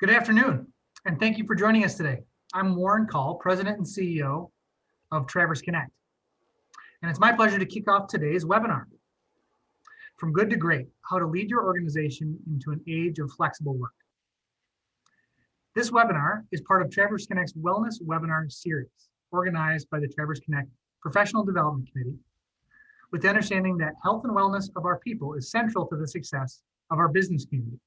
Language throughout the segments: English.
Good afternoon, and thank you for joining us today. I'm Warren Call, President and CEO of Traverse Connect, and it's my pleasure to kick off today's webinar, From Good to Great, How to Lead Your Organization into an Age of Flexible Work. This webinar is part of Traverse Connect's Wellness Webinar Series, organized by the Traverse Connect Professional Development Committee, with the understanding that health and wellness of our people is central to the success of our business community.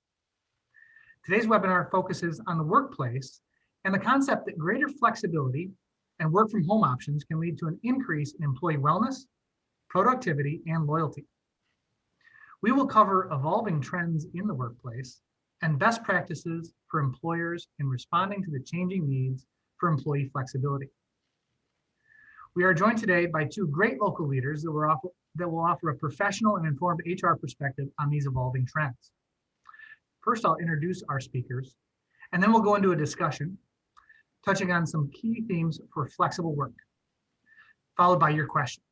Today's webinar focuses on the workplace and the concept that greater flexibility and work from home options can lead to an increase in employee wellness, productivity, and loyalty. We will cover evolving trends in the workplace and best practices for employers in responding to the changing needs for employee flexibility. We are joined today by two great local leaders that will offer a professional and informed HR perspective on these evolving trends. First, I'll introduce our speakers, and then we'll go into a discussion touching on some key themes for flexible work, followed by your questions.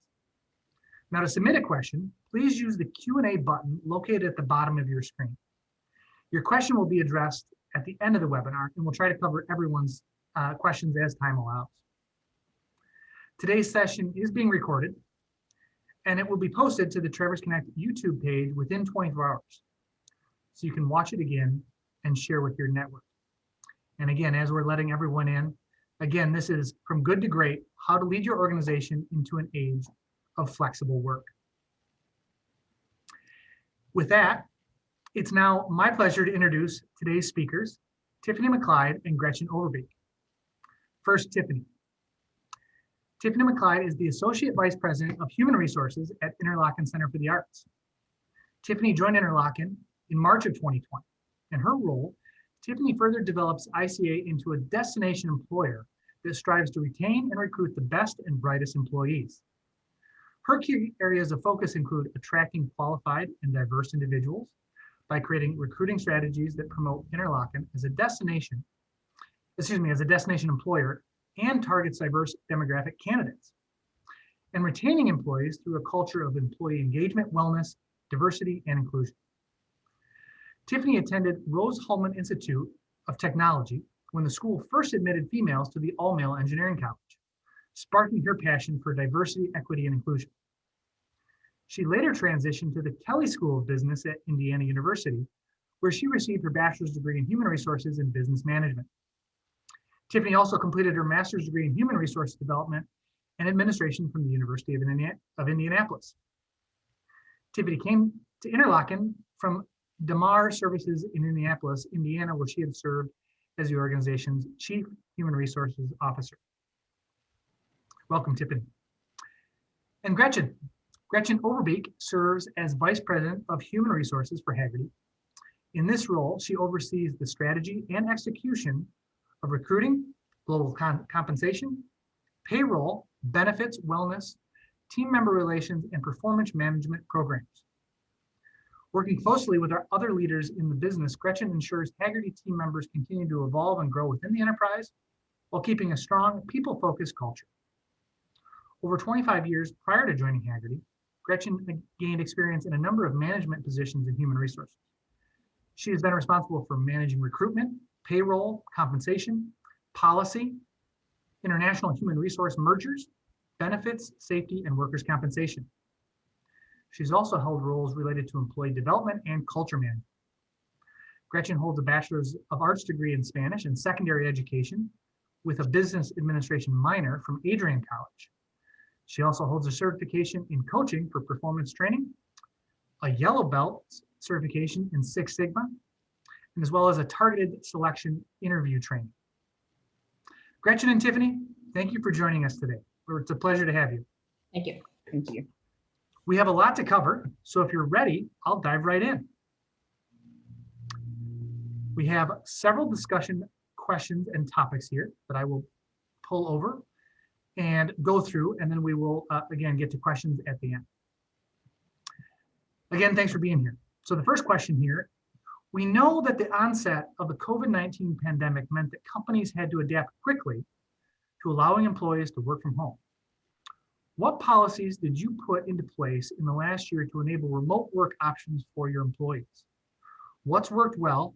Now, to submit a question, please use the Q&A button located at the bottom of your screen. Your question will be addressed at the end of the webinar, and we'll try to cover everyone's questions as time allows. Today's session is being recorded, and it will be posted to the Traverse Connect YouTube page within 24 hours. So you can watch it again and share with your network. And again, as we're letting everyone in, again, this is From Good to Great, How to Lead Your Organization into an Age of Flexible Work. With that, it's now my pleasure to introduce today's speakers, Tiffany McClyde and Gretchen Overbeek. First, Tiffany. Tiffany McClyde is the Associate Vice President of Human Resources at Interlochen Center for the Arts. Tiffany joined Interlochen in March of 2020. In her role, Tiffany further develops ICA into a destination employer that strives to retain and recruit the best and brightest employees. Her key areas of focus include attracting qualified and diverse individuals by creating recruiting strategies that promote Interlochen as a destination employer and targets diverse demographic candidates, and retaining employees through a culture of employee engagement, wellness, diversity, and inclusion. Tiffany attended Rose-Hulman Institute of Technology when the school first admitted females to the all-male engineering college, sparking her passion for diversity, equity, and inclusion. She later transitioned to the Kelley School of Business at Indiana University, where she received her bachelor's degree in human resources and business management. Tiffany also completed her master's degree in human resource development and administration from the University of Indianapolis. Tiffany came to Interlochen from DeMar Services in Indianapolis, Indiana, where she had served as the organization's Chief Human Resources Officer. Welcome, Tiffany. And Gretchen. Gretchen Overbeek serves as Vice President of Human Resources for Hagerty. In this role, she oversees the strategy and execution of recruiting, global compensation, payroll, benefits, wellness, team member relations, and performance management programs. Working closely with our other leaders in the business, Gretchen ensures Hagerty team members continue to evolve and grow within the enterprise while keeping a strong, people-focused culture. Over 25 years prior to joining Hagerty, Gretchen gained experience in a number of management positions in human resources. She has been responsible for managing recruitment, payroll, compensation, policy, international human resource mergers, benefits, safety, and workers' compensation. She's also held roles related to employee development and culture management. Gretchen holds a Bachelor's of Arts degree in Spanish and secondary education with a business administration minor from Adrian College. She also holds a certification in coaching for performance training, a yellow belt certification in Six Sigma, and as well as a targeted selection interview training. Gretchen and Tiffany, thank you for joining us today. It's a pleasure to have you. Thank you. Thank you. We have a lot to cover, so if you're ready, I'll dive right in. We have several discussion questions and topics here that I will pull over and go through, and then we will, again, get to questions at the end. Again, thanks for being here. So the first question here, we know that the onset of the COVID-19 pandemic meant that companies had to adapt quickly to allowing employees to work from home. What policies did you put into place in the last year to enable remote work options for your employees? What's worked well,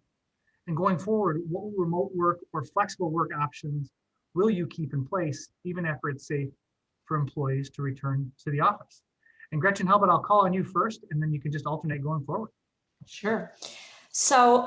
And going forward, what remote work or flexible work options will you keep in place even after it's safe for employees to return to the office? And Gretchen, how about I'll call on you first, and then you can just alternate going forward. Sure. So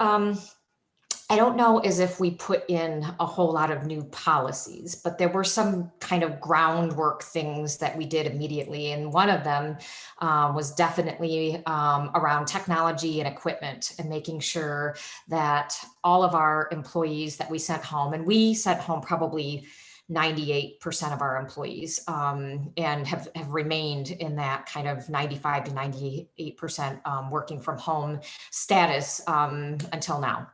I don't know as if we put in a whole lot of new policies, but there were some kind of groundwork things that we did immediately. And one of them was definitely around technology and equipment and making sure that all of our employees that we sent home, and we sent home probably 98% of our employees and have remained in that kind of 95 to 98% working from home status until now.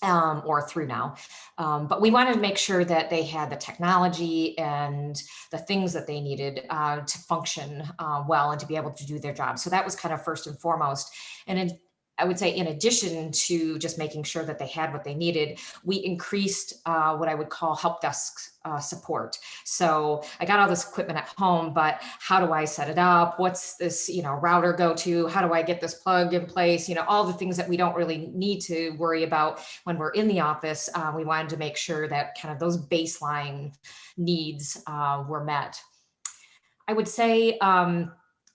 Or through now. But we wanted to make sure that they had the technology and the things that they needed to function well and to be able to do their job. So that was kind of first and foremost. And I would say in addition to just making sure that they had what they needed, we increased what I would call help desk support. So I got all this equipment at home, but how do I set it up? What's this, router go to? How do I get this plug in place? All the things that we don't really need to worry about when we're in the office. We wanted to make sure that kind of those baseline needs were met. I would say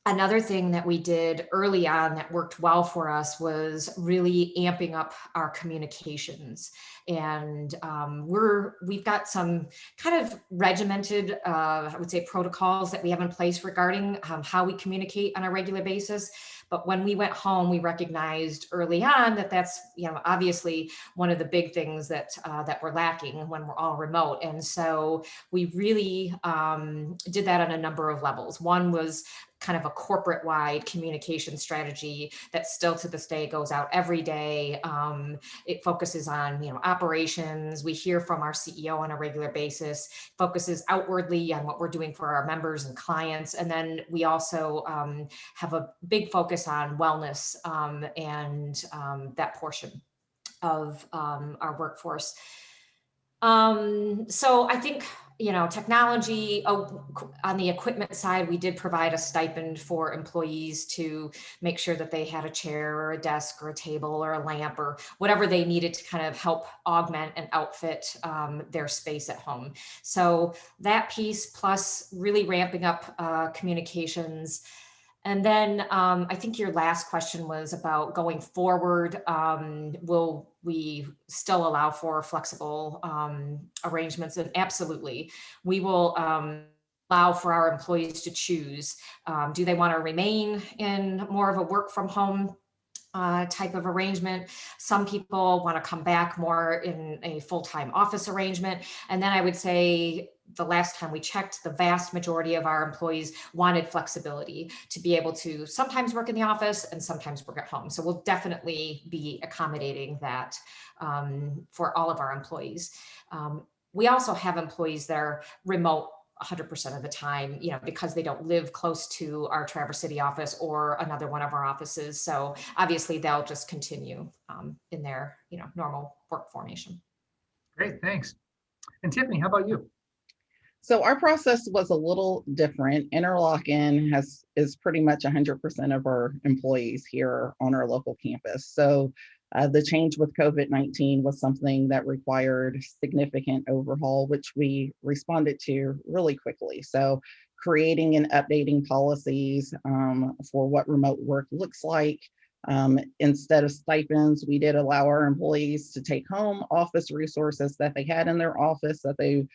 another thing that we did early on that worked well for us was really amping up our communications. And we've got some kind of regimented, I would say, protocols that we have in place regarding how we communicate on a regular basis. But when we went home, we recognized early on that that's, obviously one of the big things that we're lacking when we're all remote. And so we really did that on a number of levels. One was kind of a corporate wide communication strategy that still to this day goes out every day. It focuses on, operations. We hear from our CEO on a regular basis, focuses outwardly on what we're doing for our members and clients. And then we also have a big focus on wellness and that portion of our workforce. So I think, technology on the equipment side, we did provide a stipend for employees to make sure that they had a chair or a desk or a table or a lamp or whatever they needed to kind of help augment and outfit their space at home. So that piece, plus really ramping up communications. And then I think your last question was about going forward. Will we still allow for flexible arrangements? And absolutely, we will allow for our employees to choose. Do they want to remain in more of a work from home type of arrangement? Some people want to come back more in a full-time office arrangement. And then I would say the last time we checked, the vast majority of our employees wanted flexibility to be able to sometimes work in the office and sometimes work at home. So we'll definitely be accommodating that for all of our employees. We also have employees that are remote 100% of the time, because they don't live close to our Traverse City office or another one of our offices. So obviously they'll just continue in their, normal work formation. Great, thanks. And Tiffany, how about you? So our process was a little different. Interlock-in is pretty much 100% of our employees here on our local campus. So the change with COVID-19 was something that required significant overhaul, which we responded to really quickly. So creating and updating policies for what remote work looks like. Instead of stipends, we did allow our employees to take home office resources that they had in their office that they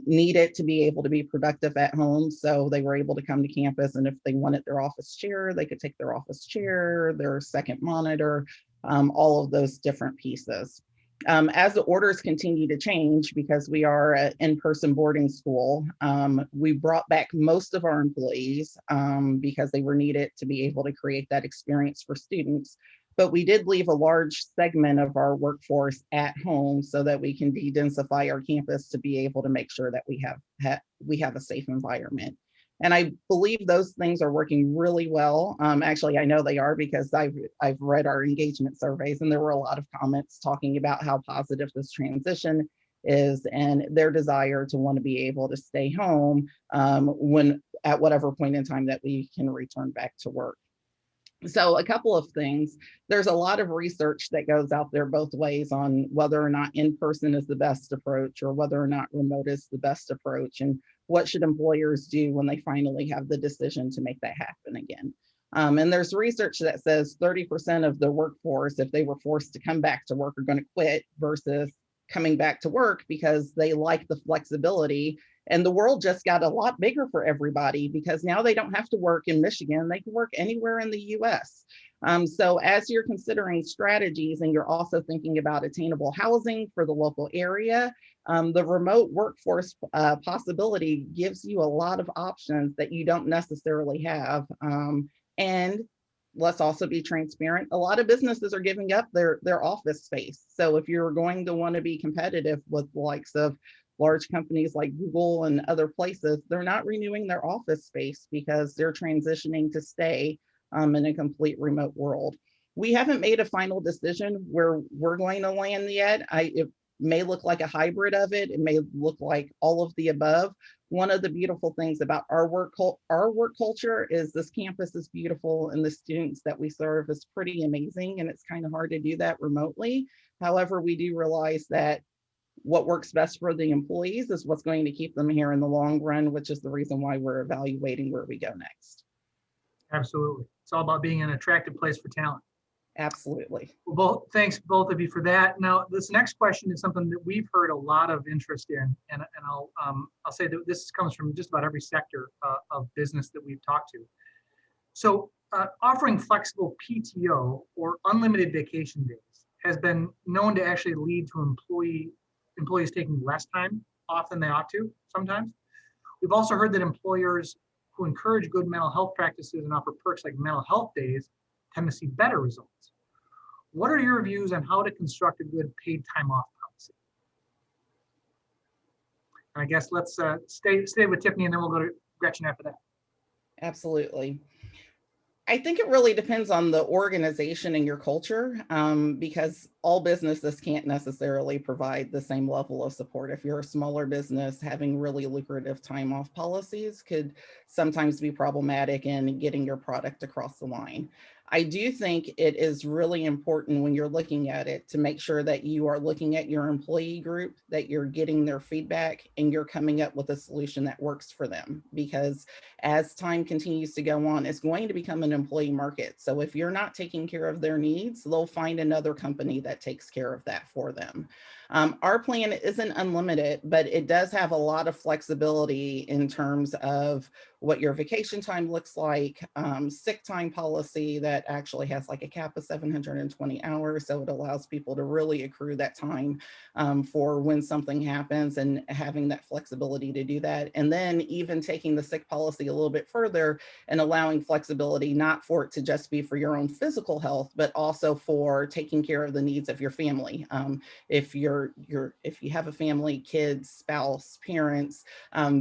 needed to be able to be productive at home. So they were able to come to campus, and if they wanted their office chair, they could take their office chair, their second monitor, all of those different pieces. As the orders continue to change, because we are an in-person boarding school, we brought back most of our employees because they were needed to be able to create that experience for students. But we did leave a large segment of our workforce at home so that we can de-densify our campus to be able to make sure that we have a safe environment. And I believe those things are working really well. Actually, I know they are because I've read our engagement surveys, and there were a lot of comments talking about how positive this transition is and their desire to want to be able to stay home when at whatever point in time that we can return back to work. So a couple of things. There's a lot of research that goes out there both ways on whether or not in-person is the best approach or whether or not remote is the best approach, and what should employers do when they finally have the decision to make that happen again. And there's research that says 30% of the workforce, if they were forced to come back to work, are going to quit versus coming back to work because they like the flexibility. And the world just got a lot bigger for everybody because now they don't have to work in Michigan, they can work anywhere in the US. So as you're considering strategies and you're also thinking about attainable housing for the local area, the remote workforce possibility gives you a lot of options that you don't necessarily have. And let's also be transparent. A lot of businesses are giving up their office space. So if you're going to want to be competitive with the likes of large companies like Google and other places, they're not renewing their office space because they're transitioning to stay in a complete remote world. We haven't made a final decision where we're going to land yet. It may look like a hybrid of it. It may look like all of the above. One of the beautiful things about our work culture is this campus is beautiful and the students that we serve is pretty amazing, and it's kind of hard to do that remotely. However, we do realize that what works best for the employees is what's going to keep them here in the long run, which is the reason why we're evaluating where we go next. Absolutely. It's all about being an attractive place for talent. Absolutely. Well, thanks both of you for that. Now, this next question is something that we've heard a lot of interest in, and I'll say that this comes from just about every sector of business that we've talked to. So, offering flexible PTO or unlimited vacation days has been known to actually lead to employees taking less time off than they ought to sometimes. We've also heard that employers who encourage good mental health practices and offer perks like mental health days tend to see better results. What are your views on how to construct a good paid time off policy? And I guess let's stay with Tiffany, and then we'll go to Gretchen after that. Absolutely. I think it really depends on the organization and your culture, because all businesses can't necessarily provide the same level of support. If you're a smaller business, having really lucrative time off policies could sometimes be problematic in getting your product across the line. I do think it is really important when you're looking at it to make sure that you are looking at your employee group, that you're getting their feedback, and you're coming up with a solution that works for them. Because as time continues to go on, it's going to become an employee market. So if you're not taking care of their needs, they'll find another company that takes care of that for them. Our plan isn't unlimited, but it does have a lot of flexibility in terms of what your vacation time looks like, sick time policy that actually has like a cap of 720 hours. So it allows people to really accrue that time for when something happens, and having that flexibility to do that. And then even taking the sick policy a little bit further and allowing flexibility, not for it to just be for your own physical health, but also for taking care of the needs of your family. If you have a family, kids, spouse, parents,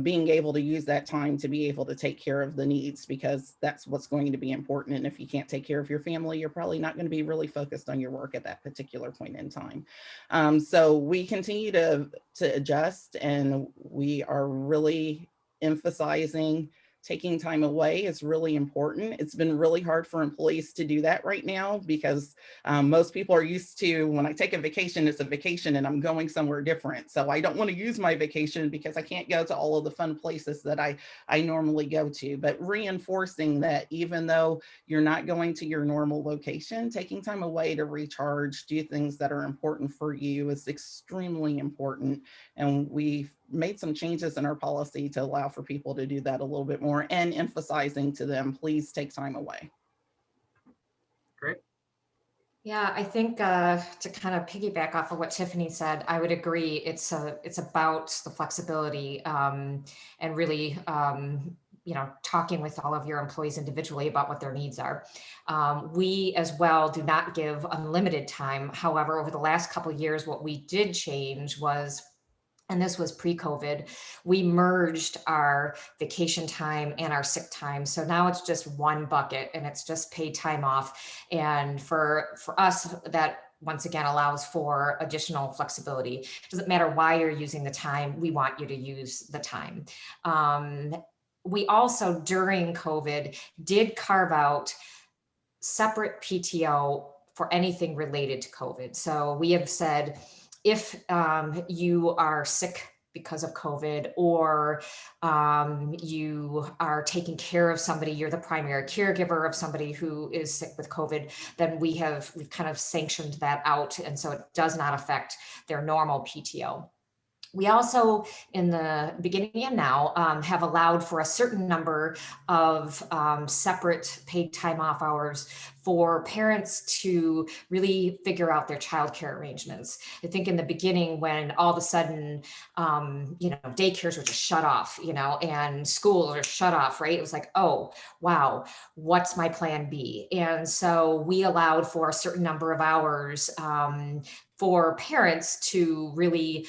being able to use that time to be able to take care of the needs, because that's what's going to be important. And if you can't take care of your family, you're probably not going to be really focused on your work at that particular point in time. So we continue to adjust, and we are really emphasizing taking time away is really important. It's been really hard for employees to do that right now because most people are used to, when I take a vacation, it's a vacation and I'm going somewhere different. So I don't want to use my vacation because I can't go to all of the fun places that I normally go to. But reinforcing that even though you're not going to your normal location, taking time away to recharge, do things that are important for you is extremely important. And we've made some changes in our policy to allow for people to do that a little bit more, and emphasizing to them, please take time away. Great. Yeah, I think to kind of piggyback off of what Tiffany said, I would agree. It's about the flexibility and really talking with all of your employees individually about what their needs are. We as well do not give unlimited time. However, over the last couple of years, what we did change was, and this was pre-COVID, we merged our vacation time and our sick time. So now it's just one bucket and it's just paid time off. And for us, that once again allows for additional flexibility. It doesn't matter why you're using the time, we want you to use the time. We also, during COVID, did carve out separate PTO for anything related to COVID. So we have said, if you are sick because of COVID, or you are taking care of somebody, you're the primary caregiver of somebody who is sick with COVID, then we've kind of sanctioned that out. And so it does not affect their normal PTO. We also, in the beginning and now, have allowed for a certain number of separate paid time off hours for parents to really figure out their childcare arrangements. I think in the beginning, when all of a sudden, daycares were just shut off, and schools are shut off, right? It was like, oh, wow, what's my plan B? And so we allowed for a certain number of hours for parents to really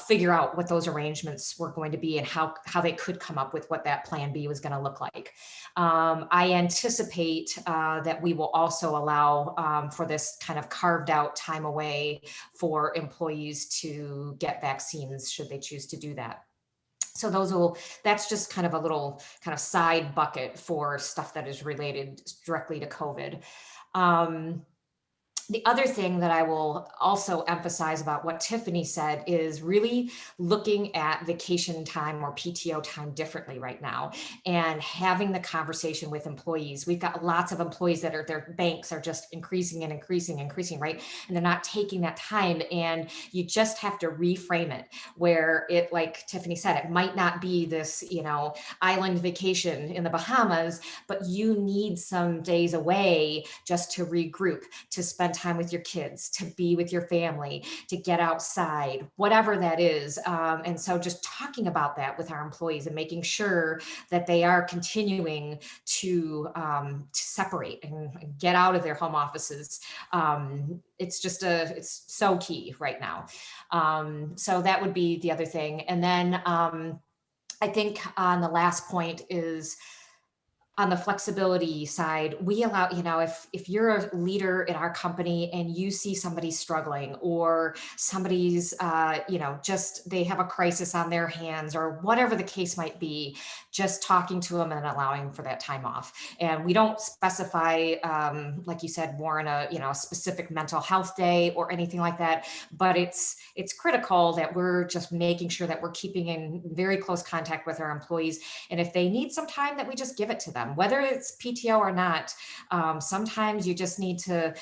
figure out what those arrangements were going to be and how they could come up with what that plan B was going to look like. I anticipate that we will also allow for this kind of carved out time away for employees to get vaccines should they choose to do that. So that's just kind of a little kind of side bucket for stuff that is related directly to COVID. The other thing that I will also emphasize about what Tiffany said is really looking at vacation time or PTO time differently right now and having the conversation with employees. We've got lots of employees that their banks are just increasing, right? And they're not taking that time, and you just have to reframe it where it, like Tiffany said, it might not be this, island vacation in the Bahamas, but you need some days away just to regroup, to spend time with your kids, to be with your family, to get outside, whatever that is. And so just talking about that with our employees and making sure that they are continuing to separate and get out of their home offices. It's so key right now. So that would be the other thing. And then I think on the last point is, on the flexibility side, we allow, if you're a leader in our company and you see somebody struggling, or somebody's, just they have a crisis on their hands, or whatever the case might be, just talking to them and allowing for that time off. And we don't specify, like you said, Warren, a specific mental health day or anything like that, but it's critical that we're just making sure that we're keeping in very close contact with our employees. And if they need some time, that we just give it to them, whether it's PTO or not. Sometimes you just need to,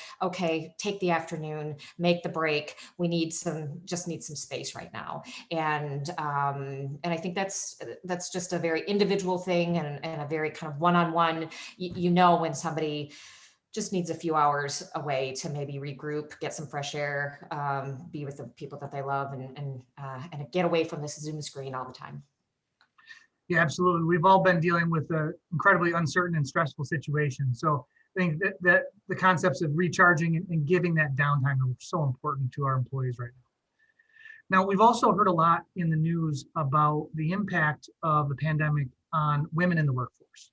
take the afternoon, make the break. We need some space right now. And I think that's just a very individual thing, and a very kind of one-on-one, when somebody just needs a few hours away to maybe regroup, get some fresh air, be with the people that they love, and get away from this Zoom screen all the time. Yeah, absolutely. We've all been dealing with an incredibly uncertain and stressful situation. So I think that the concepts of recharging and giving that downtime are so important to our employees right now. Now, we've also heard a lot in the news about the impact of the pandemic on women in the workforce.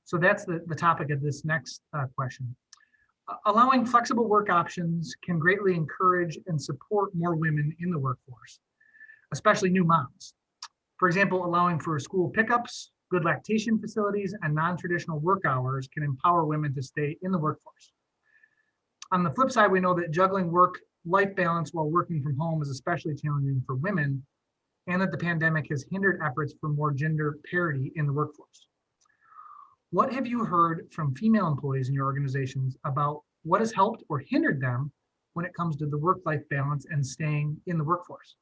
So that's the topic of this next question. Allowing flexible work options can greatly encourage and support more women in the workforce, especially new moms. For example, allowing for school pickups, good lactation facilities, and non-traditional work hours can empower women to stay in the workforce. On the flip side, we know that juggling work-life balance while working from home is especially challenging for women, and that the pandemic has hindered efforts for more gender parity in the workforce. What have you heard from female employees in your organizations about what has helped or hindered them when it comes to the work-life balance and staying in the workforce?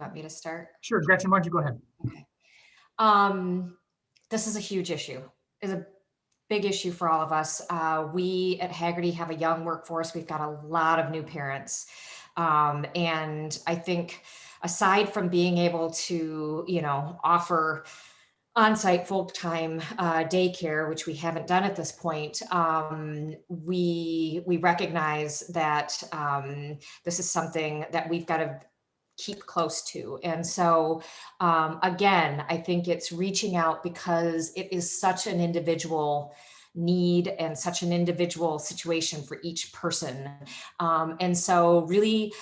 Want me to start? Sure, Gretchen, why don't you go ahead? Okay. This is a huge issue. It's a big issue for all of us. We at Hagerty have a young workforce. We've got a lot of new parents. And I think aside from being able to, offer on-site full-time daycare, which we haven't done at this point, we recognize that this is something that we've got to keep close to. And so, again, I think it's reaching out because it is such an individual need and such an individual situation for each person. And so really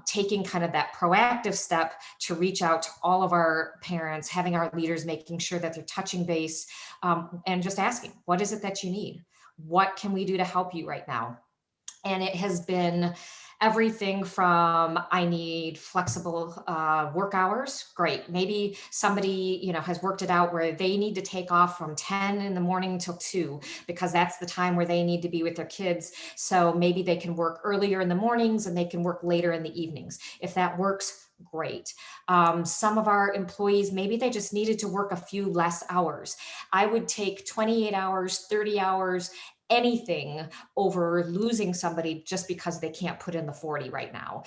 taking kind of that proactive step to reach out to all of our parents, having our leaders, making sure that they're touching base, and just asking, what is it that you need? What can we do to help you right now? And it has been everything from, I need flexible work hours. Great. Maybe somebody, has worked it out where they need to take off from 10 in the morning till 2 because that's the time where they need to be with their kids. So maybe they can work earlier in the mornings and they can work later in the evenings. If that works, great. Some of our employees, maybe they just needed to work a few less hours. I would take 28 hours, 30 hours, anything over losing somebody just because they can't put in the 40 right now.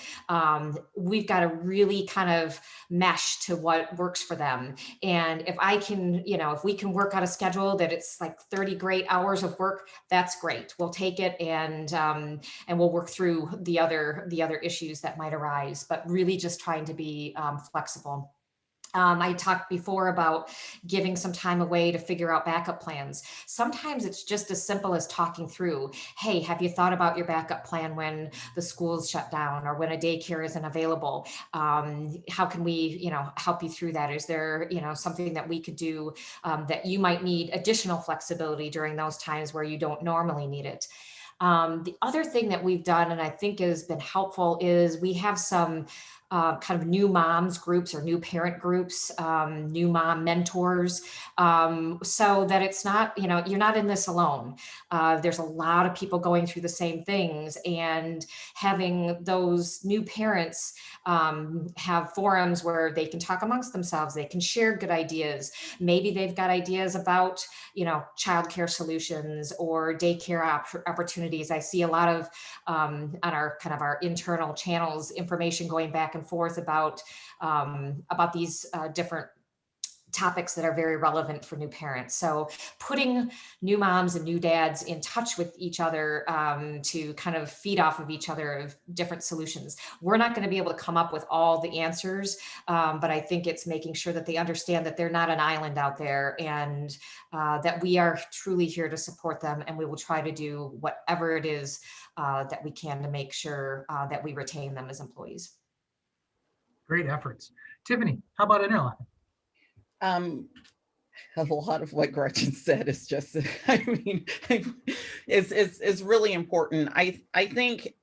We've got to really kind of mesh to what works for them. And if I can, if we can work out a schedule that it's like 30 great hours of work, that's great. We'll take it, and we'll work through the other issues that might arise, but really just trying to be flexible. I talked before about giving some time away to figure out backup plans. Sometimes it's just as simple as talking through, hey, have you thought about your backup plan when the school's shut down or when a daycare isn't available? How can we, help you through that? Is there, something that we could do that you might need additional flexibility during those times where you don't normally need it? The other thing that we've done, and I think has been helpful, is we have some kind of new moms groups or new parent groups, new mom mentors, so that it's not, you're not in this alone. There's a lot of people going through the same things, and having those new parents have forums where they can talk amongst themselves, they can share good ideas. Maybe they've got ideas about, childcare solutions or daycare opportunities. I see a lot of on our kind of our internal channels information going back and forth about these different topics that are very relevant for new parents. So putting new moms and new dads in touch with each other to kind of feed off of each other of different solutions. We're not going to be able to come up with all the answers, but I think it's making sure that they understand that they're not an island out there, and that we are truly here to support them, and we will try to do whatever it is that we can to make sure that we retain them as employees. Great efforts. Tiffany, how about interlocking? A lot of what Gretchen said is just, I mean, it's really important. I think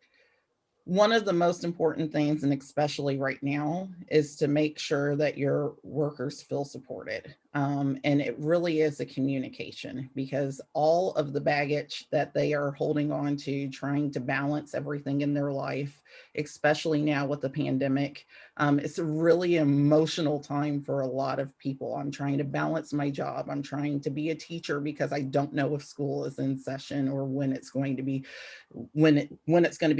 one of the most important things, and especially right now, is to make sure that your workers feel supported. And it really is a communication, because all of the baggage that they are holding on to, trying to balance everything in their life, especially now with the pandemic, it's a really emotional time for a lot of people. I'm trying to balance my job. I'm trying to be a teacher because I don't know if school is in session or when it's going to be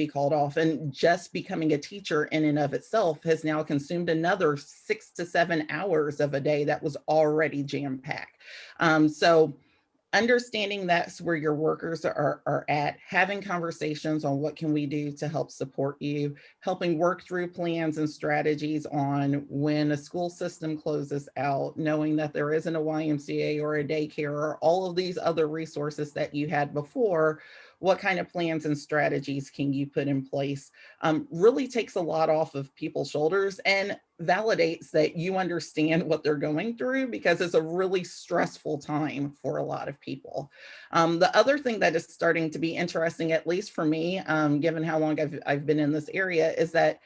called off. And just becoming a teacher in and of itself has now consumed another 6 to 7 hours of a day that was already jam-packed. So understanding that's where your workers are at, having conversations on what can we do to help support you, helping work through plans and strategies on when a school system closes out, knowing that there isn't a YMCA or a daycare or all of these other resources that you had before. What kind of plans and strategies can you put in place? Really takes a lot off of people's shoulders and validates that you understand what they're going through, because it's a really stressful time for a lot of people. The other thing that is starting to be interesting, at least for me, given how long I've been in this area, is that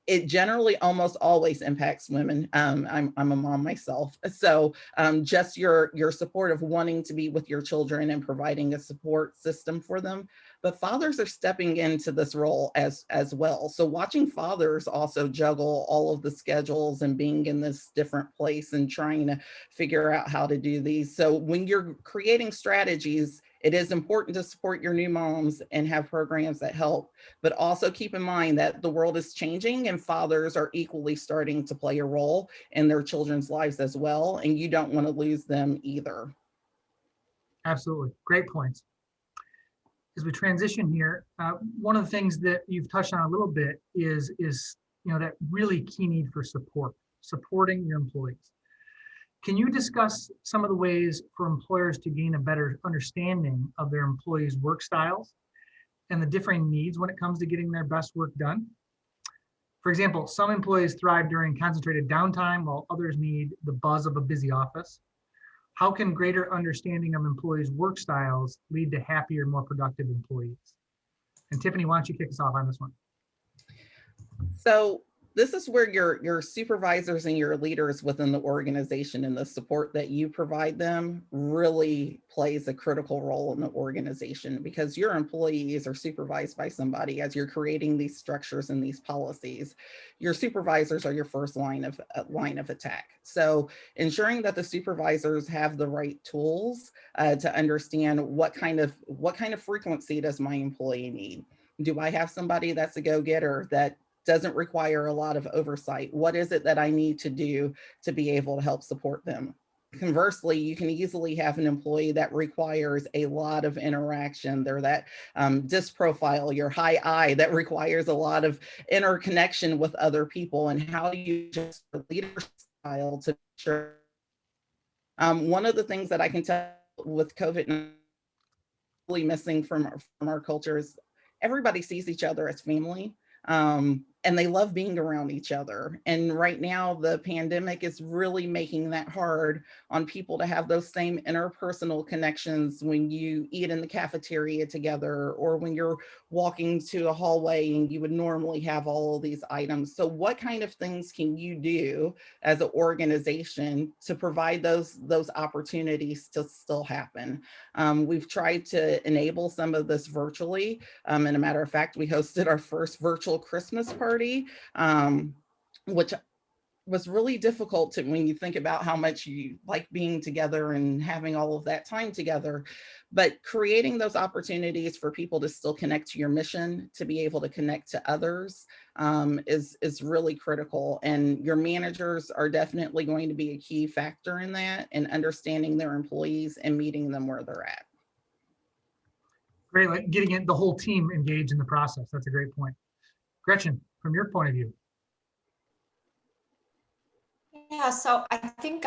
it generally almost always impacts women. I'm a mom myself. So just your support of wanting to be with your children and providing a support system for them. But fathers are stepping into this role as well. So watching fathers also juggle all of the schedules and being in this different place and trying to figure out how to do these. So when you're creating strategies, it is important to support your new moms and have programs that help, but also keep in mind that the world is changing and fathers are equally starting to play a role in their children's lives as well. And you don't want to lose them either. Absolutely. Great points. As we transition here, one of the things that you've touched on a little bit is that really key need for support, supporting your employees. Can you discuss some of the ways for employers to gain a better understanding of their employees' work styles and the differing needs when it comes to getting their best work done? For example, some employees thrive during concentrated downtime while others need the buzz of a busy office. How can greater understanding of employees' work styles lead to happier, more productive employees? And Tiffany, why don't you kick us off on this one? So this is where your supervisors and your leaders within the organization and the support that you provide them really plays a critical role in the organization, because your employees are supervised by somebody. As you're creating these structures and these policies, your supervisors are your first line of attack. So ensuring that the supervisors have the right tools to understand what kind of frequency does my employee need. Do I have somebody that's a go-getter that doesn't require a lot of oversight? What is it that I need to do to be able to help support them? Conversely, you can easily have an employee that requires a lot of interaction. They're that disc profile, your high I, that requires a lot of interconnection with other people, and how you just leadership style to ensure. One of the things that I can tell with COVID really missing from our culture is everybody sees each other as family. And they love being around each other. And right now, the pandemic is really making that hard on people to have those same interpersonal connections when you eat in the cafeteria together, or when you're walking to a hallway and you would normally have all of these items. So what kind of things can you do as an organization to provide those opportunities to still happen? We've tried to enable some of this virtually. And a matter of fact, we hosted our first virtual Christmas party, which was really difficult when you think about how much you like being together and having all of that time together. But creating those opportunities for people to still connect to your mission, to be able to connect to others, is really critical. And your managers are definitely going to be a key factor in that, and understanding their employees and meeting them where they're at. Great, like getting the whole team engaged in the process. That's a great point. Gretchen, from your point of view. Yeah, so I think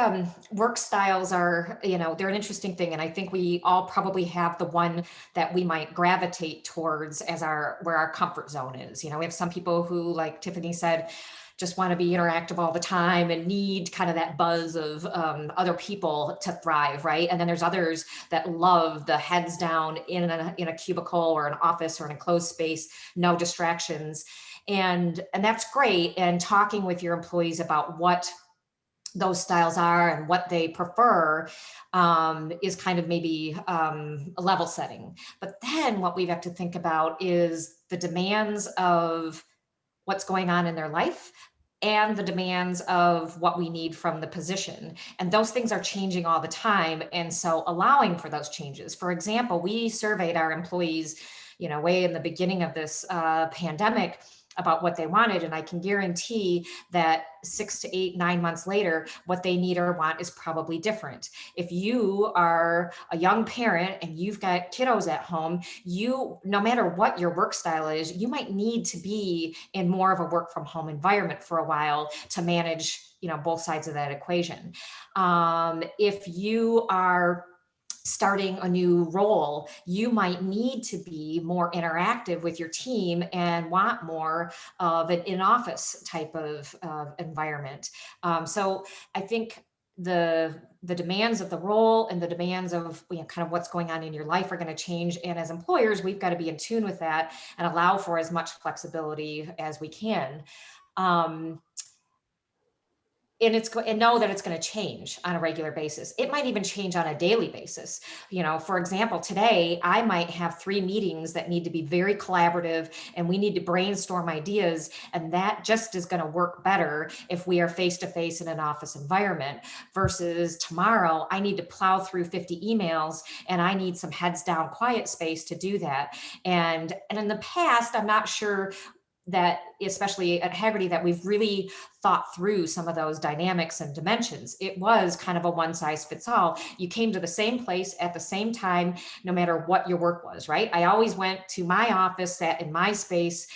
work styles are, they're an interesting thing. And I think we all probably have the one that we might gravitate towards as where our comfort zone is. We have some people who, like Tiffany said, just want to be interactive all the time and need kind of that buzz of other people to thrive, right? And then there's others that love the heads down in a cubicle or an office or an enclosed space, no distractions. And that's great. And talking with your employees about what those styles are and what they prefer is kind of maybe a level setting. But then what we have to think about is the demands of what's going on in their life and the demands of what we need from the position. And those things are changing all the time. And so allowing for those changes. For example, we surveyed our employees, way in the beginning of this pandemic, about what they wanted. And I can guarantee that 6 to 8, 9 months later, what they need or want is probably different. If you are a young parent and you've got kiddos at home, no matter what your work style is, you might need to be in more of a work from home environment for a while to manage, both sides of that equation. If you are starting a new role, you might need to be more interactive with your team and want more of an in-office type of environment. So I think the demands of the role and the demands of kind of what's going on in your life are going to change. And as employers, we've got to be in tune with that and allow for as much flexibility as we can. And know that it's going to change on a regular basis. It might even change on a daily basis. For example, today I might have 3 meetings that need to be very collaborative and we need to brainstorm ideas. And that just is going to work better if we are face-to-face in an office environment, versus tomorrow I need to plow through 50 emails and I need some heads down quiet space to do that. And in the past, I'm not sure that, especially at Haggerty, that we've really thought through some of those dynamics and dimensions. It was kind of a one size fits all. You came to the same place at the same time, no matter what your work was, right? I always went to my office, sat in my space,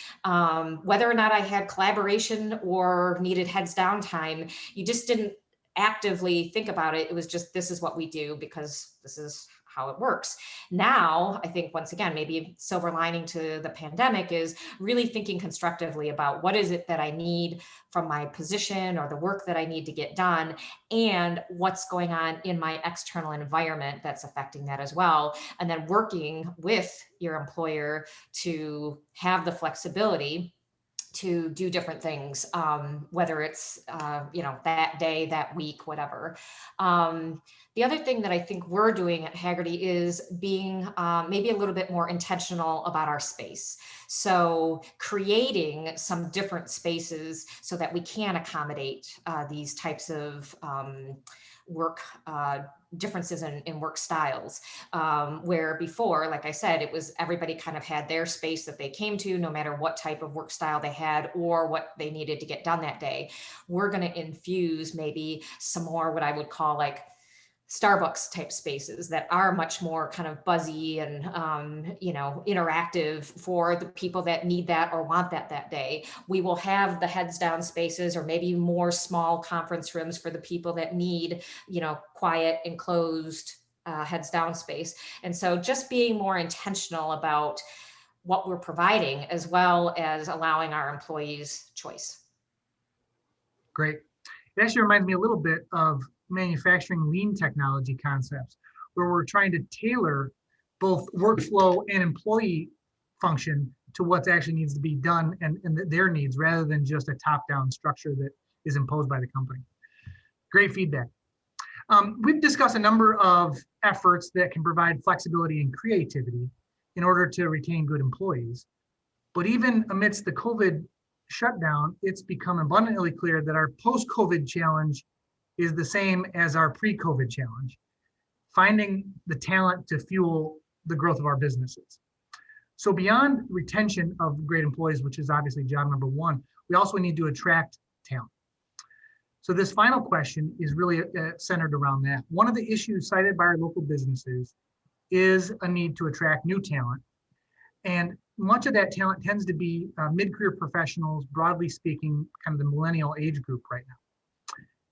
whether or not I had collaboration or needed heads down time. You just didn't actively think about it. It was just, this is what we do because this is how it works. Now, I think once again, maybe a silver lining to the pandemic is really thinking constructively about what is it that I need from my position or the work that I need to get done, and what's going on in my external environment that's affecting that as well. And then working with your employer to have the flexibility to do different things, whether it's, that day, that week, whatever. The other thing that I think we're doing at Haggerty is being maybe a little bit more intentional about our space. So creating some different spaces so that we can accommodate these types of work differences in work styles, where before, like I said, it was everybody kind of had their space that they came to, no matter what type of work style they had or what they needed to get done that day. We're going to infuse maybe some more what I would call like Starbucks type spaces that are much more kind of buzzy and, interactive for the people that need that or want that day. We will have the heads down spaces, or maybe more small conference rooms for the people that need, quiet, enclosed, heads down space. And so just being more intentional about what we're providing, as well as allowing our employees choice. Great. It actually reminds me a little bit of manufacturing lean technology concepts, where we're trying to tailor both workflow and employee function to what actually needs to be done and their needs, rather than just a top-down structure that is imposed by the company. Great feedback. We've discussed a number of efforts that can provide flexibility and creativity in order to retain good employees. But even amidst the COVID shutdown, it's become abundantly clear that our post-COVID challenge is the same as our pre-COVID challenge: finding the talent to fuel the growth of our businesses. So beyond retention of great employees, which is obviously job number one, we also need to attract talent. So this final question is really centered around that. One of the issues cited by our local businesses is a need to attract new talent. And much of that talent tends to be mid-career professionals, broadly speaking, kind of the millennial age group right now.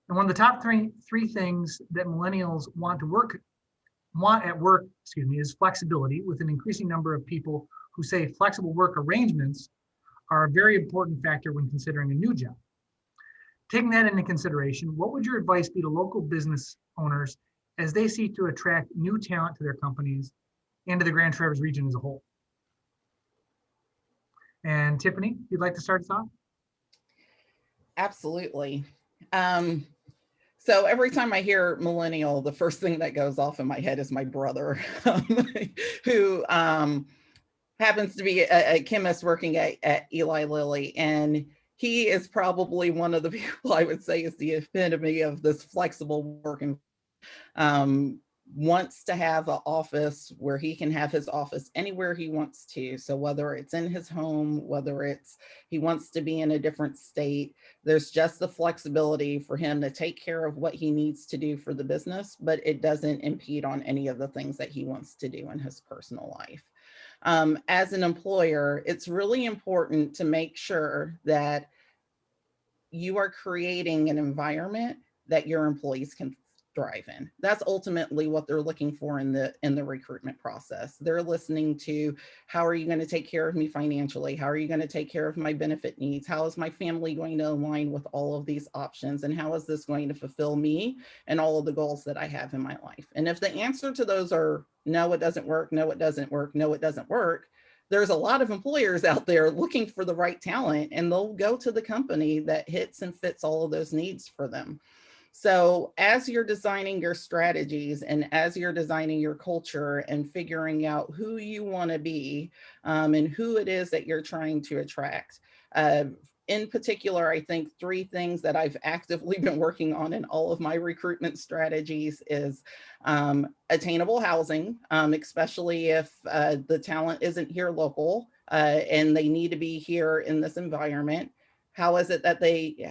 And one of the top three things that millennials want at work, is flexibility, with an increasing number of people who say flexible work arrangements are a very important factor when considering a new job. Taking that into consideration, what would your advice be to local business owners as they seek to attract new talent to their companies and to the Grand Traverse region as a whole? And Tiffany, you'd like to start us off? Absolutely. So every time I hear millennial, the first thing that goes off in my head is my brother, who happens to be a chemist working at Eli Lilly. And he is probably one of the people I would say is the epitome of this flexible working. Wants to have an office where he can have his office anywhere he wants to. So whether it's in his home, whether it's he wants to be in a different state, there's just the flexibility for him to take care of what he needs to do for the business, but it doesn't impede on any of the things that he wants to do in his personal life. As an employer, it's really important to make sure that you are creating an environment that your employees can thrive in. That's ultimately what they're looking for in the recruitment process. They're listening to, how are you going to take care of me financially? How are you going to take care of my benefit needs? How is my family going to align with all of these options? And how is this going to fulfill me and all of the goals that I have in my life? And if the answer to those are no, it doesn't work, no, it doesn't work, no, it doesn't work, there's a lot of employers out there looking for the right talent, and they'll go to the company that hits and fits all of those needs for them. So as you're designing your strategies and as you're designing your culture and figuring out who you want to be and who it is that you're trying to attract, in particular, I think three things that I've actively been working on in all of my recruitment strategies is attainable housing, especially if the talent isn't here local and they need to be here in this environment. How is it that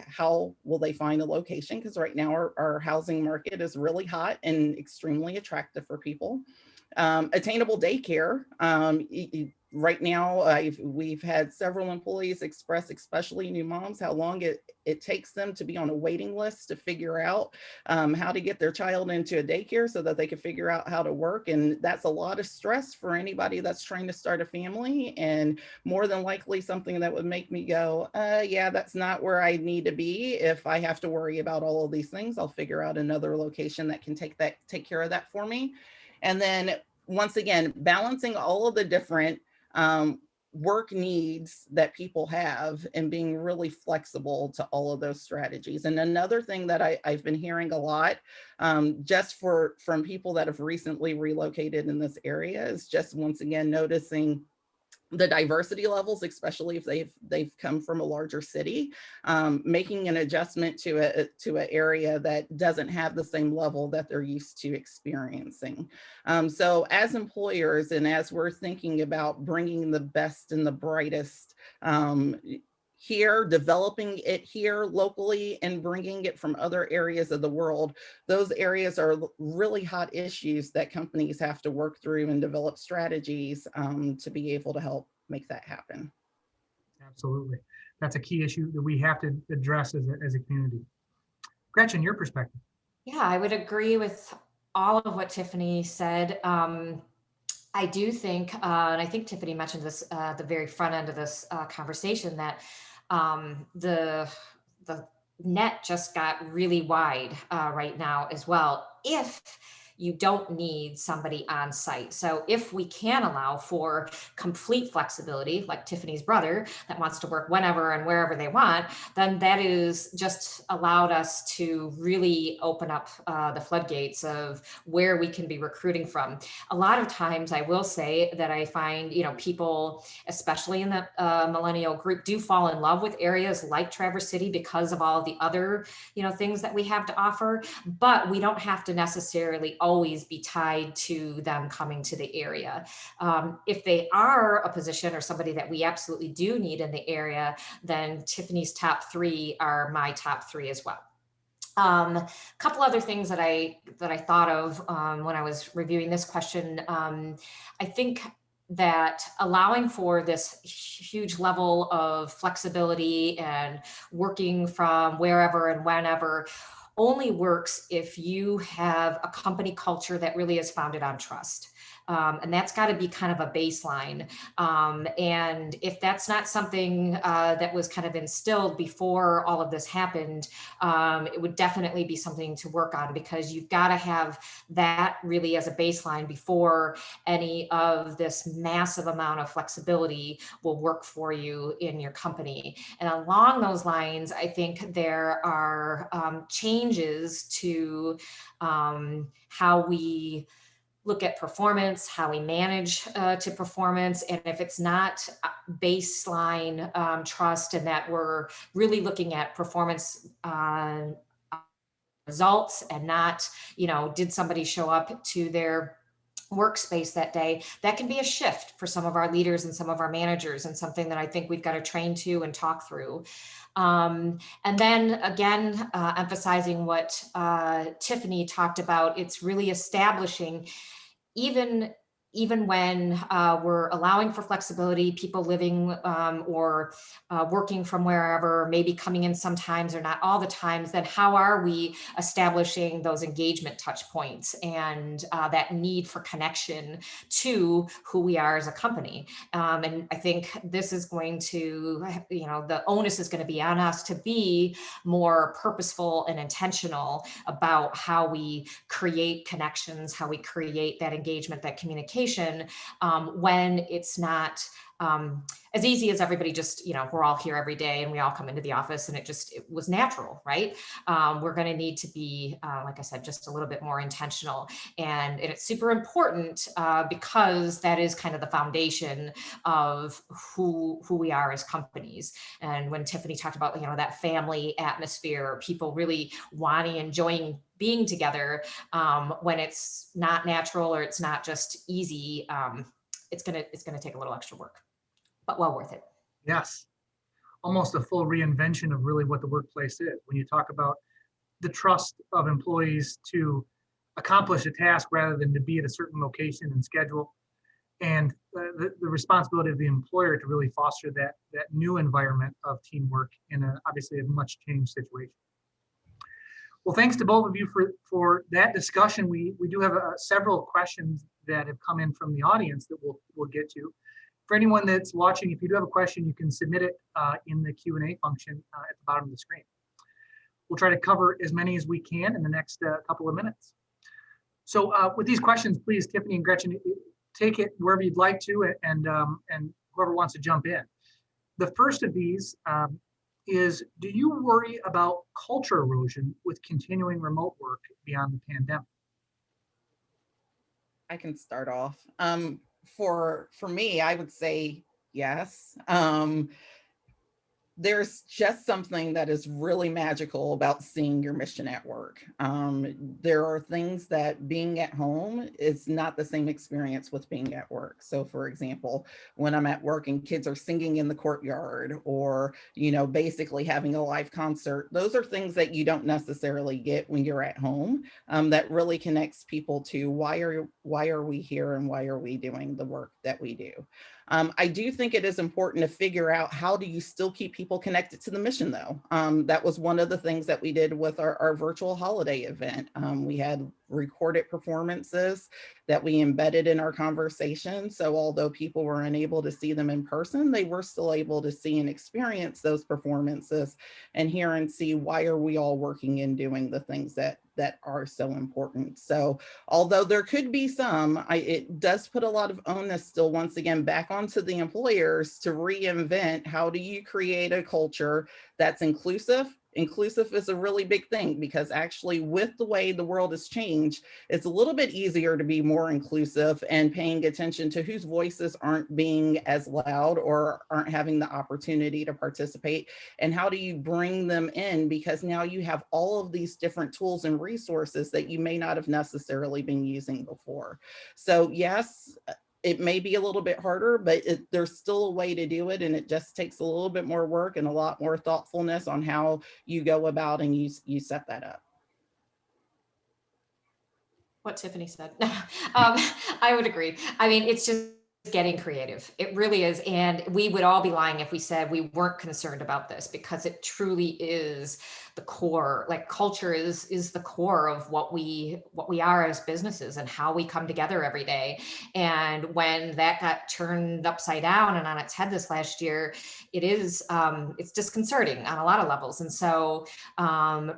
how will they find a location? Because right now our housing market is really hot and extremely attractive for people. Attainable daycare. right now, we've had several employees express, especially new moms, how long it takes them to be on a waiting list to figure out how to get their child into a daycare so that they can figure out how to work. And that's a lot of stress for anybody that's trying to start a family, and more than likely something that would make me go, yeah, that's not where I need to be. If I have to worry about all of these things, I'll figure out another location that can take care of that for me. And then once again, balancing all of the different work needs that people have and being really flexible to all of those strategies. And another thing that I've been hearing a lot just from people that have recently relocated in this area is just once again noticing the diversity levels, especially if they've come from a larger city, making an adjustment to an area that doesn't have the same level that they're used to experiencing. So as employers, and as we're thinking about bringing the best and the brightest here, developing it here locally and bringing it from other areas of the world, those areas are really hot issues that companies have to work through and develop strategies to be able to help make that happen. Absolutely. That's a key issue that we have to address as a community. Gretchen, your perspective. Yeah, I would agree with all of what Tiffany said. I do think, and I think Tiffany mentioned this at the very front end of this conversation, that the net just got really wide right now as well, if you don't need somebody on site. So if we can allow for complete flexibility, like Tiffany's brother that wants to work whenever and wherever they want, then that is just allowed us to really open up the floodgates of where we can be recruiting from. A lot of times I will say that I find, people, especially in the millennial group, do fall in love with areas like Traverse City because of all the other, things that we have to offer, but we don't have to necessarily always be tied to them coming to the area. If they are a position or somebody that we absolutely do need in the area, then Tiffany's top 3 are my top 3 as well. A couple other things that I thought of when I was reviewing this question. I think that allowing for this huge level of flexibility and working from wherever and whenever only works if you have a company culture that really is founded on trust. And that's got to be kind of a baseline. And if that's not something that was kind of instilled before all of this happened, it would definitely be something to work on, because you've got to have that really as a baseline before any of this massive amount of flexibility will work for you in your company. And along those lines, I think there are changes to how we look at performance, how we manage to performance. And if it's not baseline trust, and that we're really looking at performance results and not, did somebody show up to their workspace that day, that can be a shift for some of our leaders and some of our managers, and something that I think we've got to train to and talk through. And then again, emphasizing what Tiffany talked about, it's really establishing, even when we're allowing for flexibility, people living or working from wherever, maybe coming in sometimes or not all the times, then how are we establishing those engagement touch points and that need for connection to who we are as a company? And I think this is going to, the onus is going to be on us to be more purposeful and intentional about how we create connections, how we create that engagement, that communication, when it's not as easy as everybody just, we're all here every day and we all come into the office and it was natural, right? We're going to need to be, like I said, just a little bit more intentional. And it's super important because that is kind of the foundation of who we are as companies. And when Tiffany talked about, that family atmosphere, people really wanting, enjoying being together, when it's not natural or it's not just easy, it's gonna take a little extra work, but well worth it. Yes. Almost a full reinvention of really what the workplace is. When you talk about the trust of employees to accomplish a task rather than to be at a certain location and schedule, and the responsibility of the employer to really foster that new environment of teamwork in obviously a much changed situation. Well, thanks to both of you for that discussion. We do have several questions that have come in from the audience that we'll get to. For anyone that's watching, if you do have a question, you can submit it in the Q&A function at the bottom of the screen. We'll try to cover as many as we can in the next couple of minutes. So with these questions, please, Tiffany and Gretchen, take it wherever you'd like to, and whoever wants to jump in. The first of these is, do you worry about culture erosion with continuing remote work beyond the pandemic? I can start off. For me, I would say yes. There's just something that is really magical about seeing your mission at work. There are things that being at home is not the same experience with being at work. So for example, when I'm at work and kids are singing in the courtyard, or, basically having a live concert, those are things that you don't necessarily get when you're at home. That really connects people to why are we here and why are we doing the work that we do. I do think it is important to figure out, how do you still keep people connected to the mission, though? That was one of the things that we did with our virtual holiday event. We had recorded performances that we embedded in our conversation. So although people were unable to see them in person, they were still able to see and experience those performances and hear and see, why are we all working and doing the things that are so important. So although there could be some, it does put a lot of onus still, once again, back onto the employers to reinvent, how do you create a culture that's inclusive. Inclusive is a really big thing, because actually with the way the world has changed, it's a little bit easier to be more inclusive and paying attention to whose voices aren't being as loud or aren't having the opportunity to participate. And how do you bring them in? Because now you have all of these different tools and resources that you may not have necessarily been using before. So yes, it may be a little bit harder, but there's still a way to do it. And it just takes a little bit more work and a lot more thoughtfulness on how you go about and you set that up. What Tiffany said. I would agree. I mean, it's just getting creative. It really is. And we would all be lying if we said we weren't concerned about this, because it truly is the core. Like, culture is the core of what we are as businesses and how we come together every day. And when that got turned upside down and on its head this last year, it's disconcerting on a lot of levels. And so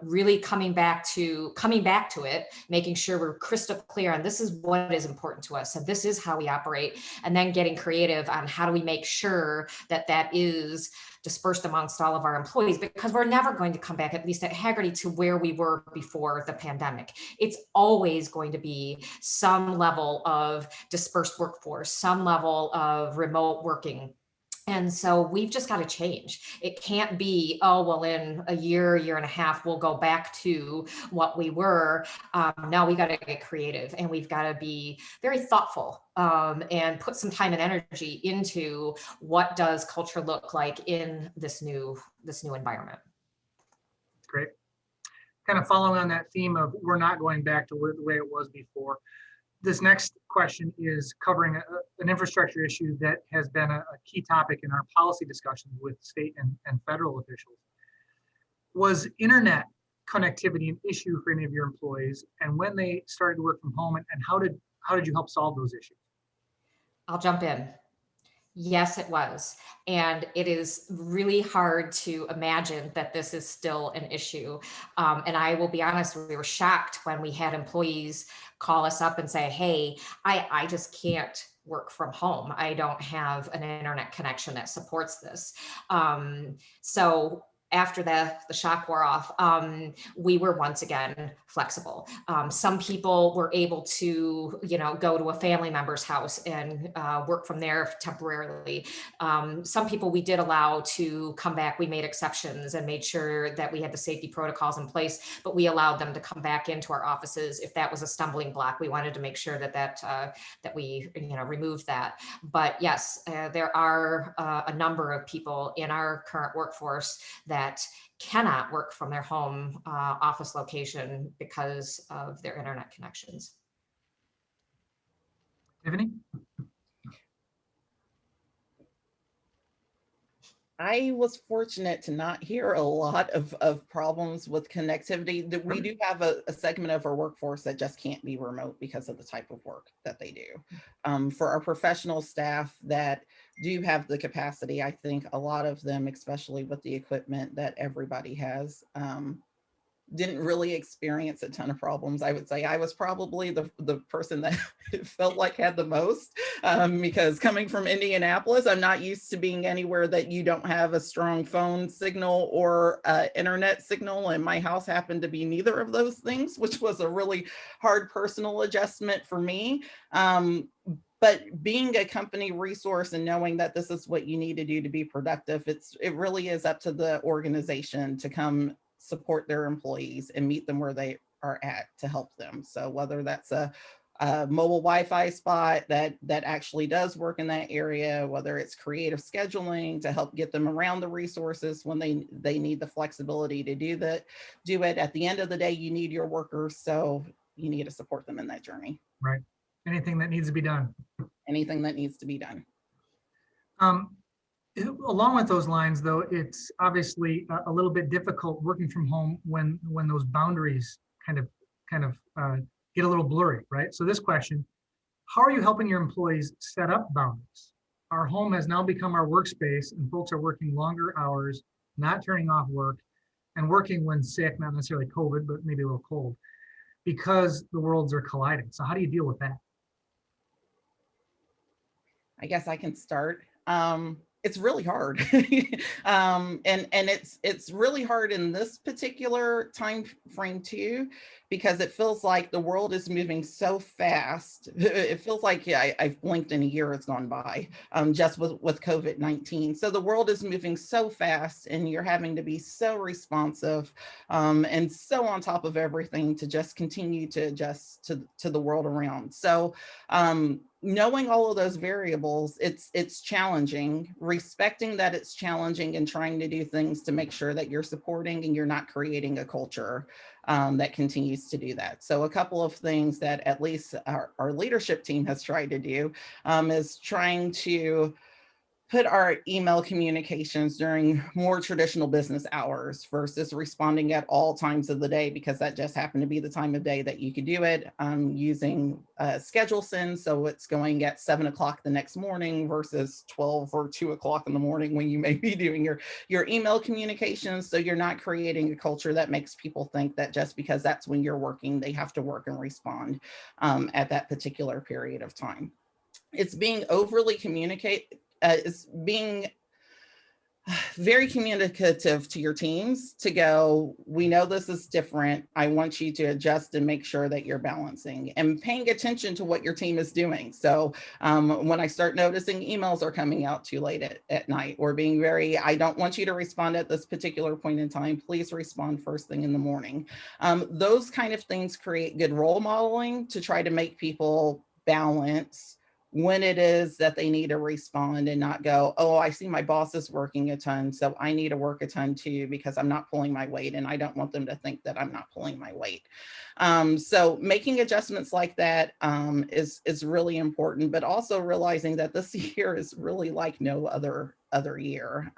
really coming back to it, making sure we're crystal clear on, this is what is important to us, and this is how we operate, and then getting creative on how do we make sure that is dispersed amongst all of our employees, because we're never going to come back, at least at Hagerty, to where we were before the pandemic. It's always going to be some level of dispersed workforce, some level of remote working. And so we've just got to change. It can't be, oh, well, in a year and a half, we'll go back to what we were. Now we got to get creative, and we've got to be very thoughtful and put some time and energy into what does culture look like in this new environment. Great. Kind of following on that theme of we're not going back to the way it was before. This next question is covering an infrastructure issue that has been a key topic in our policy discussions with state and federal officials. Was internet connectivity an issue for any of your employees? And when they started to work from home, and how did you help solve those issues? I'll jump in. Yes, it was. And it is really hard to imagine that this is still an issue. And I will be honest, we were shocked when we had employees call us up and say, hey, I just can't work from home. I don't have an internet connection that supports this. So after the shock wore off, we were once again flexible. Some people were able to, go to a family member's house and work from there temporarily. Some people we did allow to come back. We made exceptions and made sure that we had the safety protocols in place, but we allowed them to come back into our offices if that was a stumbling block. We wanted to make sure that we removed that. But yes, there are a number of people in our current workforce that cannot work from their home office location because of their internet connections. Tiffany? I was fortunate to not hear a lot of problems with connectivity. That we do have a segment of our workforce that just can't be remote because of the type of work that they do. For our professional staff that do have the capacity, I think a lot of them, especially with the equipment that everybody has, didn't really experience a ton of problems. I would say I was probably the person that it felt like had the most, because coming from Indianapolis, I'm not used to being anywhere that you don't have a strong phone signal or internet signal. And my house happened to be neither of those things, which was a really hard personal adjustment for me. But being a company resource and knowing that this is what you need to do to be productive, it really is up to the organization to come support their employees and meet them where they are at to help them. So whether that's a mobile Wi-Fi spot that actually does work in that area, whether it's creative scheduling to help get them around the resources when they need the flexibility to do it. At the end of the day, you need your workers, so you need to support them in that journey. Right. Anything that needs to be done. Anything that needs to be done. Along with those lines, though, it's obviously a little bit difficult working from home when those boundaries kind of get a little blurry, right? So this question: how are you helping your employees set up boundaries? Our home has now become our workspace, and folks are working longer hours, not turning off work, and working when sick, not necessarily COVID, but maybe a little cold, because the worlds are colliding. So how do you deal with that? I guess I can start. It's really hard. And it's really hard in this particular time frame too, because it feels like the world is moving so fast. It feels like, yeah, I've blinked and a year has gone by, just with COVID-19. So the world is moving so fast and you're having to be so responsive, and so on top of everything to just continue to adjust to the world around. So knowing all of those variables, it's challenging, respecting that it's challenging and trying to do things to make sure that you're supporting and you're not creating a culture that continues to do that. So a couple of things that at least our leadership team has tried to do is trying to put our email communications during more traditional business hours versus responding at all times of the day, because that just happened to be the time of day that you could do it, using schedule send. So it's going at 7 o'clock the next morning versus 12 or 2 o'clock in the morning when you may be doing your email communications. So you're not creating a culture that makes people think that just because that's when you're working, they have to work and respond at that particular period of time. It's being overly it's being very communicative to your teams to go, we know this is different. I want you to adjust and make sure that you're balancing and paying attention to what your team is doing. So when I start noticing emails are coming out too late at night, or being I don't want you to respond at this particular point in time, please respond first thing in the morning. Those kind of things create good role modeling to try to make people balance when it is that they need to respond and not go, oh, I see my boss is working a ton, so I need to work a ton too because I'm not pulling my weight, and I don't want them to think that I'm not pulling my weight. So making adjustments like that is really important, but also realizing that this year is really like no other year.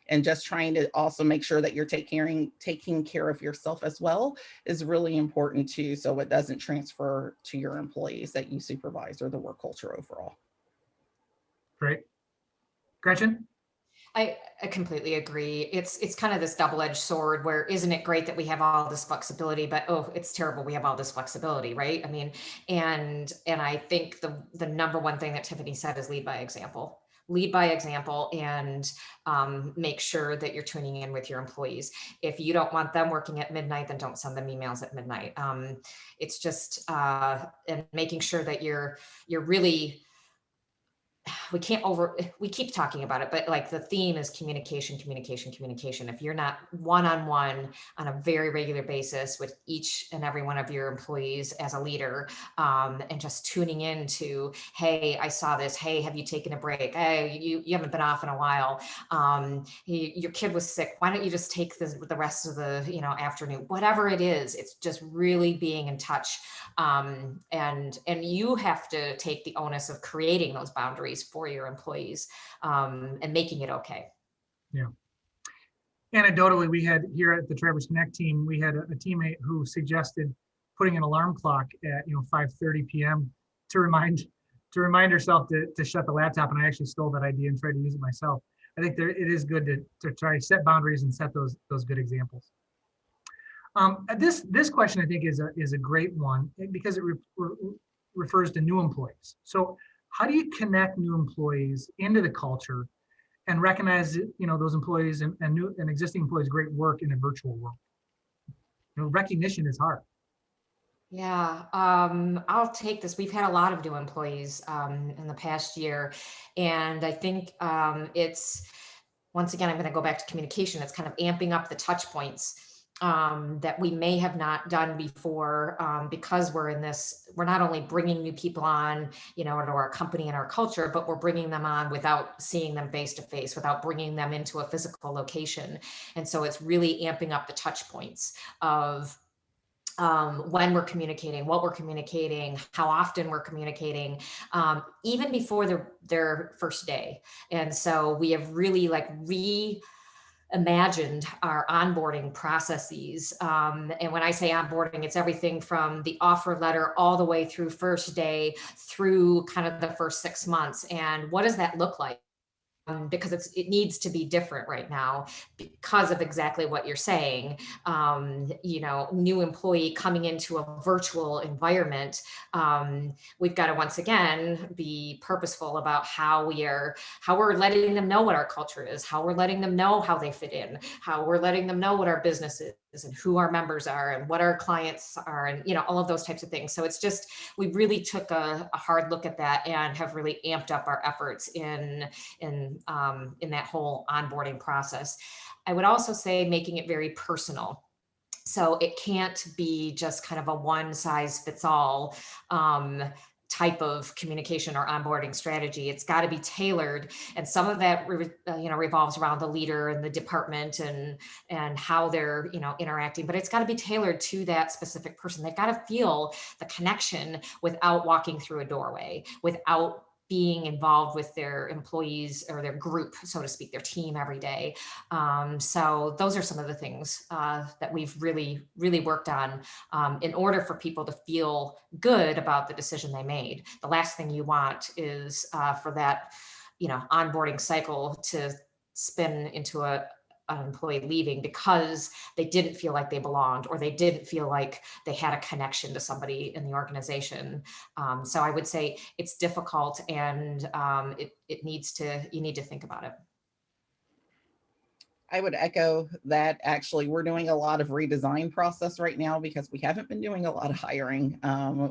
And just trying to also make sure that you're taking care of yourself as well is really important too, so it doesn't transfer to your employees that you supervise or the work culture overall. Great. Gretchen? I completely agree. It's kind of this double-edged sword where isn't it great that we have all this flexibility, but oh, it's terrible we have all this flexibility, right? I mean, and I think the number one thing that Tiffany said is lead by example. Lead by example, and make sure that you're tuning in with your employees. If you don't want them working at midnight, then don't send them emails at midnight. It's just and making sure that you're really, we keep talking about it, but like the theme is communication. If you're not one-on-one on a very regular basis with each and every one of your employees as a leader, and just tuning in to, hey, I saw this. Hey, have you taken a break? Hey, you haven't been off in a while. Your kid was sick. Why don't you just take the rest of the afternoon? Whatever it is, it's just really being in touch. And you have to take the onus of creating those boundaries for your employees, and making it okay. Yeah. Anecdotally, we had here at the Traverse Connect team, we had a teammate who suggested putting an alarm clock at 5:30 p.m. to remind herself to shut the laptop. And I actually stole that idea and tried to use it myself. I think it is good to try to set boundaries and set those good examples. This question I think is a great one because it refers to new employees. So how do you connect new employees into the culture and recognize those employees and new and existing employees' great work in a virtual world? Recognition is hard. Yeah, I'll take this. We've had a lot of new employees in the past year, and I think it's, once again, I'm going to go back to communication. It's kind of amping up the touch points that we may have not done before, because we're in this. We're not only bringing new people on, into our company and our culture, but we're bringing them on without seeing them face to face, without bringing them into a physical location, and so it's really amping up the touch points of when we're communicating, what we're communicating, how often we're communicating, even before their first day. And so we have really reimagined our onboarding processes. And when I say onboarding, it's everything from the offer letter all the way through first day, through kind of the first 6 months. And what does that look like? Because it needs to be different right now because of exactly what you're saying. New employee coming into a virtual environment. We've got to once again be purposeful about how we're letting them know what our culture is, how we're letting them know how they fit in, how we're letting them know what our business is and who our members are and what our clients are, and all of those types of things. So it's just, we really took a hard look at that and have really amped up our efforts in that whole onboarding process. I would also say making it very personal. So it can't be just kind of a one size fits all type of communication or onboarding strategy. It's got to be tailored, and some of that revolves around the leader and the department and how they're interacting. But it's got to be tailored to that specific person. They've got to feel the connection without walking through a doorway, without being involved with their employees or their group, so to speak, their team every day. So those are some of the things that we've really, really worked on in order for people to feel good about the decision they made. The last thing you want is for that, onboarding cycle to spin into an employee leaving because they didn't feel like they belonged, or they didn't feel like they had a connection to somebody in the organization. So I would say it's difficult, and you need to think about it. I would echo that. Actually, we're doing a lot of redesign process right now because we haven't been doing a lot of hiring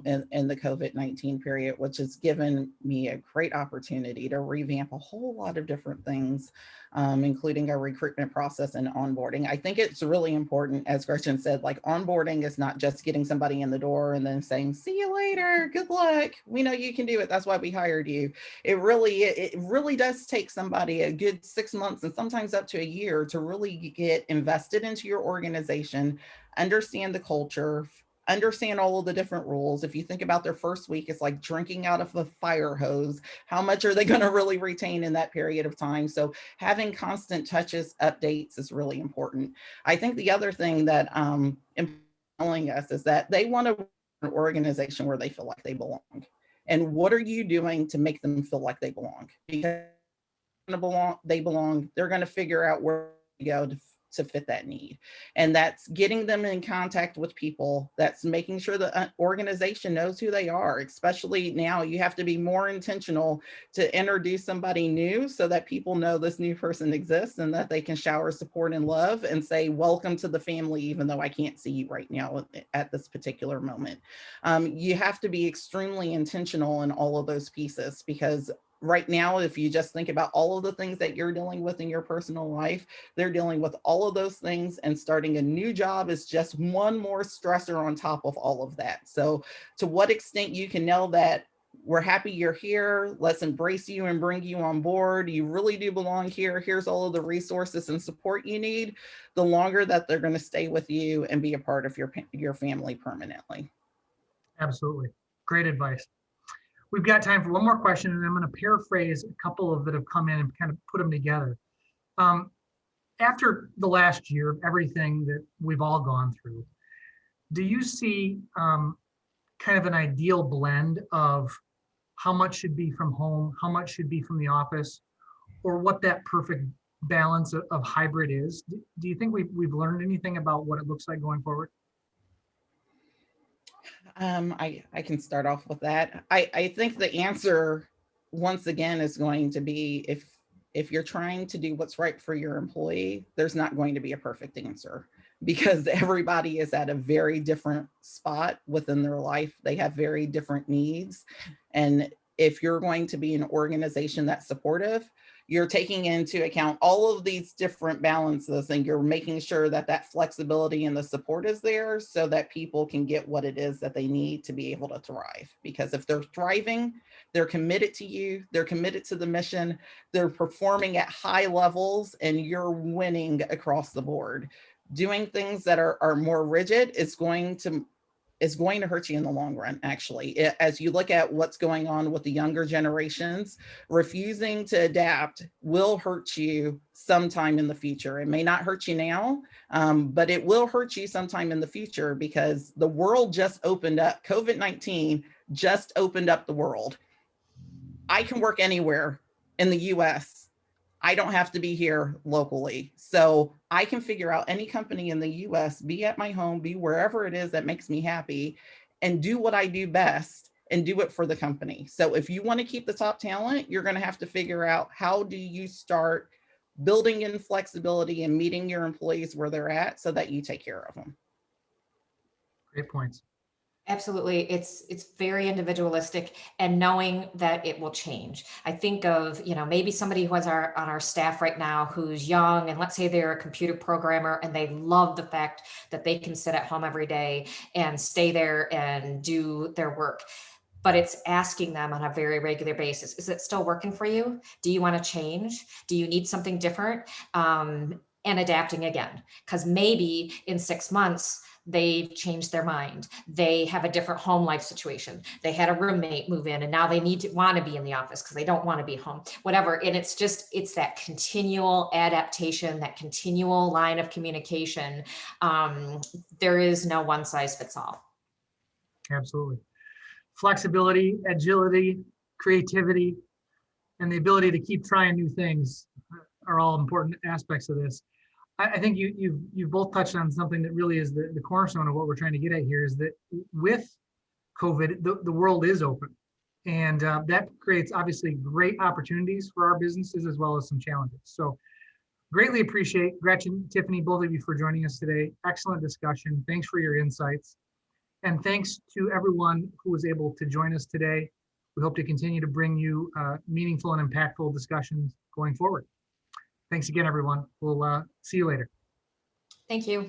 in the COVID-19 period, which has given me a great opportunity to revamp a whole lot of different things, including our recruitment process and onboarding. I think it's really important, as Gretchen said, onboarding is not just getting somebody in the door and then saying, see you later, good luck. We know you can do it. That's why we hired you. It really does take somebody a good 6 months and sometimes up to a year to really get invested into your organization, understand the culture, understand all of the different rules. If you think about their first week, it's like drinking out of a fire hose. How much are they going to really retain in that period of time? So having constant touches, updates is really important. I think the other thing that telling us is that they want an organization where they feel like they belong. And what are you doing to make them feel like they belong? Because they belong, they're going to figure out where to go to fit that need. And that's getting them in contact with people. That's making sure the organization knows who they are. Especially now, you have to be more intentional to introduce somebody new so that people know this new person exists and that they can shower support and love and say, welcome to the family, even though I can't see you right now at this particular moment. You have to be extremely intentional in all of those pieces, because right now, if you just think about all of the things that you're dealing with in your personal life, they're dealing with all of those things, and starting a new job is just one more stressor on top of all of that. So to what extent you can know that we're happy you're here, let's embrace you and bring you on board, you really do belong here, here's all of the resources and support you need, the longer that they're going to stay with you and be a part of your family permanently. Absolutely. Great advice. We've got time for one more question, and I'm going to paraphrase a couple of that have come in and kind of put them together. after the last year, everything that we've all gone through, do you see kind of an ideal blend of how much should be from home, how much should be from the office, or what that perfect balance of hybrid is? Do you think we've learned anything about what it looks like going forward? I can start off with that. I think the answer, once again, is going to be if you're trying to do what's right for your employee, there's not going to be a perfect answer because everybody is at a very different spot within their life. They have very different needs. And if you're going to be an organization that's supportive, you're taking into account all of these different balances and you're making sure that that flexibility and the support is there so that people can get what it is that they need to be able to thrive. Because if they're thriving, they're committed to you, they're committed to the mission, they're performing at high levels, and you're winning across the board. Doing things that are more rigid is going to hurt you in the long run, actually. As you look at what's going on with the younger generations, refusing to adapt will hurt you sometime in the future. It may not hurt you now, but it will hurt you sometime in the future because the world just opened up. COVID-19 just opened up the world. I can work anywhere in the US. I don't have to be here locally. So I can figure out any company in the US, be at my home, be wherever it is that makes me happy, and do what I do best and do it for the company. So if you want to keep the top talent, you're going to have to figure out how do you start building in flexibility and meeting your employees where they're at so that you take care of them. Great points. Absolutely. It's very individualistic and knowing that it will change. I think of, maybe somebody who is on our staff right now who's young and let's say they're a computer programmer and they love the fact that they can sit at home every day and stay there and do their work. But it's asking them on a very regular basis, is it still working for you? Do you want to change? Do you need something different? And adapting again, because maybe in 6 months, they've changed their mind. They have a different home life situation. They had a roommate move in and now they want to be in the office because they don't want to be home, whatever. And it's that continual adaptation, that continual line of communication. There is no one size fits all. Absolutely. Flexibility, agility, creativity, and the ability to keep trying new things are all important aspects of this. I think you've both touched on something that really is the cornerstone of what we're trying to get at here is that with COVID, the world is open. And that creates obviously great opportunities for our businesses as well as some challenges. So greatly appreciate Gretchen, Tiffany, both of you for joining us today. Excellent discussion. Thanks for your insights. And thanks to everyone who was able to join us today. We hope to continue to bring you meaningful and impactful discussions going forward. Thanks again, everyone. We'll see you later. Thank you.